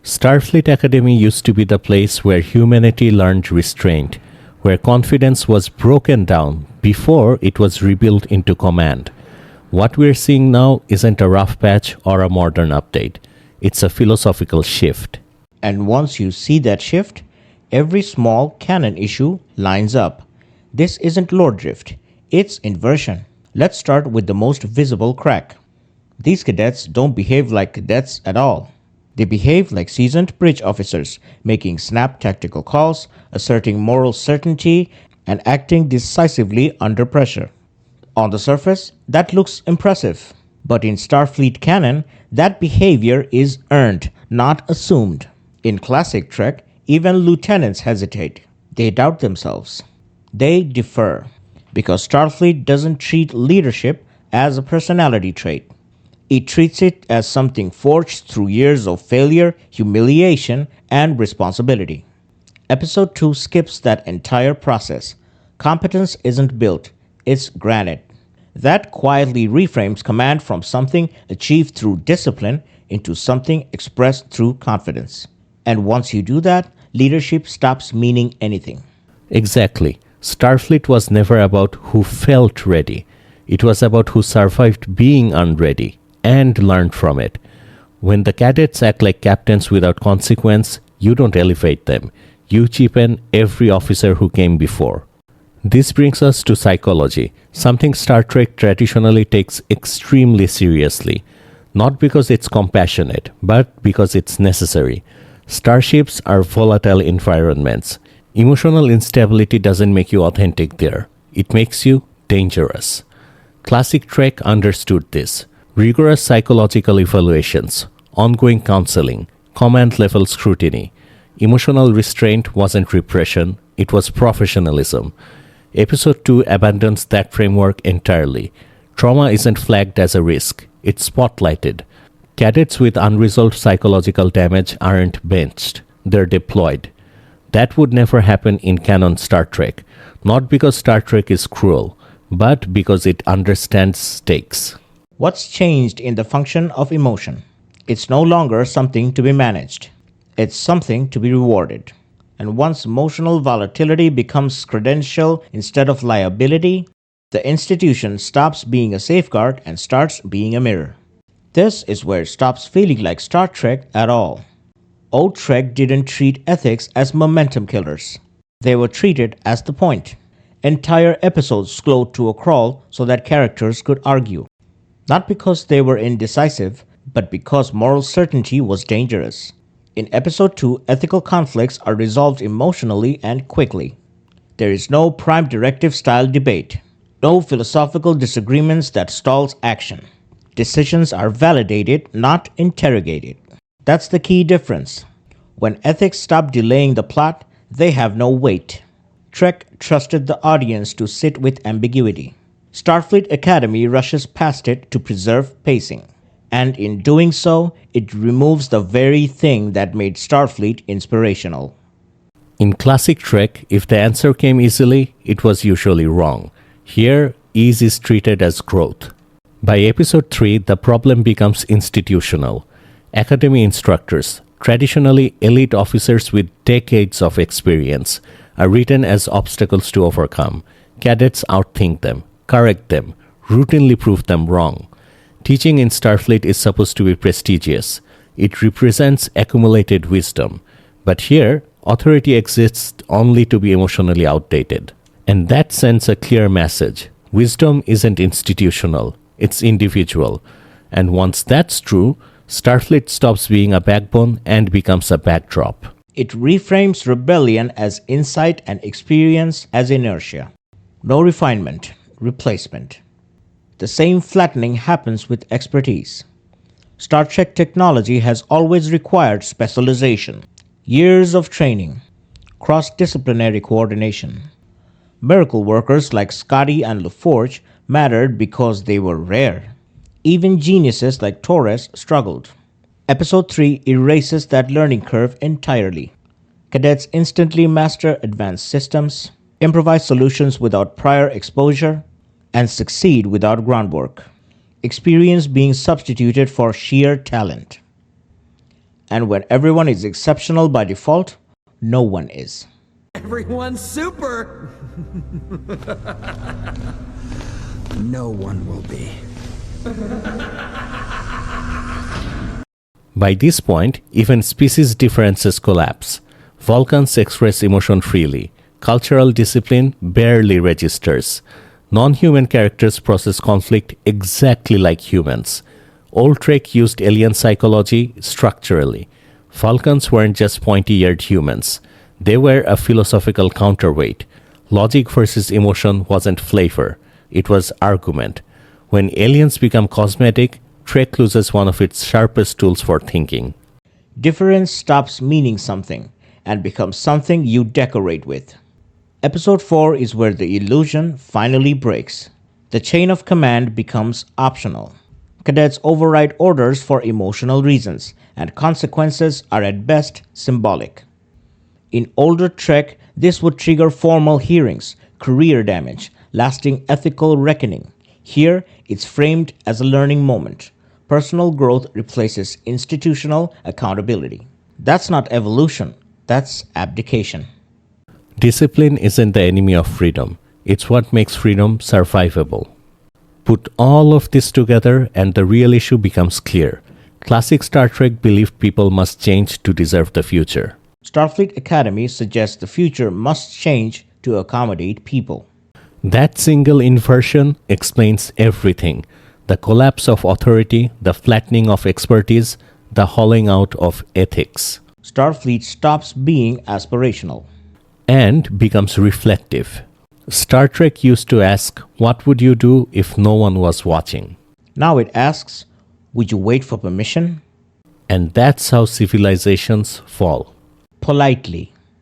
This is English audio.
Starfleet Academy used to be the place where humanity learned restraint, where confidence was broken down before it was rebuilt into command. What we're seeing now isn't a rough patch or a modern update. It's a philosophical shift. And once you see that shift, every small canon issue lines up. This isn't lore drift, it's inversion. Let's start with the most visible crack. These cadets don't behave like cadets at all. They behave like seasoned bridge officers, making snap tactical calls, asserting moral certainty, and acting decisively under pressure. On the surface, that looks impressive. But in Starfleet canon, that behavior is earned, not assumed. In classic Trek, even lieutenants hesitate. They doubt themselves. They defer. Because Starfleet doesn't treat leadership as a personality trait. It treats it as something forged through years of failure, humiliation, and responsibility. Episode 2 skips that entire process. Competence isn't built, it's granted. That quietly reframes command from something achieved through discipline into something expressed through confidence. And once you do that, leadership stops meaning anything. Exactly. Starfleet was never about who felt ready. It was about who survived being unready and learned from it. When the cadets act like captains without consequence, you don't elevate them. You cheapen every officer who came before. This brings us to psychology, something Star Trek traditionally takes extremely seriously. Not because it's compassionate, but because it's necessary. Starships are volatile environments. Emotional instability doesn't make you authentic there. It makes you dangerous. Classic Trek understood this. Rigorous psychological evaluations, ongoing counseling, command-level scrutiny. Emotional restraint wasn't repression, it was professionalism. Episode 2 abandons that framework entirely. Trauma isn't flagged as a risk, it's spotlighted. Cadets with unresolved psychological damage aren't benched, they're deployed. That would never happen in canon Star Trek, not because Star Trek is cruel, but because it understands stakes. What's changed in the function of emotion? It's no longer something to be managed. It's something to be rewarded. And once emotional volatility becomes credential instead of liability, the institution stops being a safeguard and starts being a mirror. This is where it stops feeling like Star Trek at all. Old Trek didn't treat ethics as momentum killers. They were treated as the point. Entire episodes slowed to a crawl so that characters could argue. Not because they were indecisive, but because moral certainty was dangerous. In Episode 2, ethical conflicts are resolved emotionally and quickly. There is no prime directive style debate. No philosophical disagreements that stalls action. Decisions are validated, not interrogated. That's the key difference. When ethics stop delaying the plot, they have no weight. Trek trusted the audience to sit with ambiguity. Starfleet Academy rushes past it to preserve pacing. And in doing so, it removes the very thing that made Starfleet inspirational. In classic Trek, if the answer came easily, it was usually wrong. Here, ease is treated as growth. By episode 3, the problem becomes institutional. Academy instructors, traditionally elite officers with decades of experience, are written as obstacles to overcome. Cadets outthink them, correct them, routinely prove them wrong. Teaching in Starfleet is supposed to be prestigious. It represents accumulated wisdom. But here, authority exists only to be emotionally outdated. And that sends a clear message. Wisdom isn't institutional, it's individual. And once that's true, Starfleet stops being a backbone and becomes a backdrop. It reframes rebellion as insight and experience as inertia. No refinement, replacement. The same flattening happens with expertise. Star Trek technology has always required specialization, years of training, cross-disciplinary coordination. Miracle workers like Scotty and LaForge mattered because they were rare. Even geniuses like Torres struggled. Episode 3 erases that learning curve entirely. Cadets instantly master advanced systems, improvise solutions without prior exposure, and succeed without groundwork. Experience being substituted for sheer talent. And when everyone is exceptional by default, no one is. Everyone's super! No one will be. By this point, even species differences collapse. Vulcans express emotion freely. Cultural discipline barely registers. Non-human characters process conflict exactly like humans. Old Trek used alien psychology structurally. Vulcans weren't just pointy-eared humans. They were a philosophical counterweight. Logic versus emotion wasn't flavor. It was argument. When aliens become cosmetic, Trek loses one of its sharpest tools for thinking. Difference stops meaning something and becomes something you decorate with. Episode 4 is where the illusion finally breaks. The chain of command becomes optional. Cadets override orders for emotional reasons, and consequences are at best symbolic. In older Trek, this would trigger formal hearings, career damage, lasting ethical reckoning. Here, it's framed as a learning moment. Personal growth replaces institutional accountability. That's not evolution, that's abdication. Discipline isn't the enemy of freedom. It's what makes freedom survivable. Put all of this together and the real issue becomes clear. Classic Star Trek believed people must change to deserve the future. Starfleet Academy suggests the future must change to accommodate people. That single inversion explains everything. The collapse of authority, the flattening of expertise, the hollowing out of ethics. Starfleet stops being aspirational. And becomes reflective. Star Trek used to ask, what would you do if no one was watching? Now it asks, would you wait for permission? And that's how civilizations fall. Politely.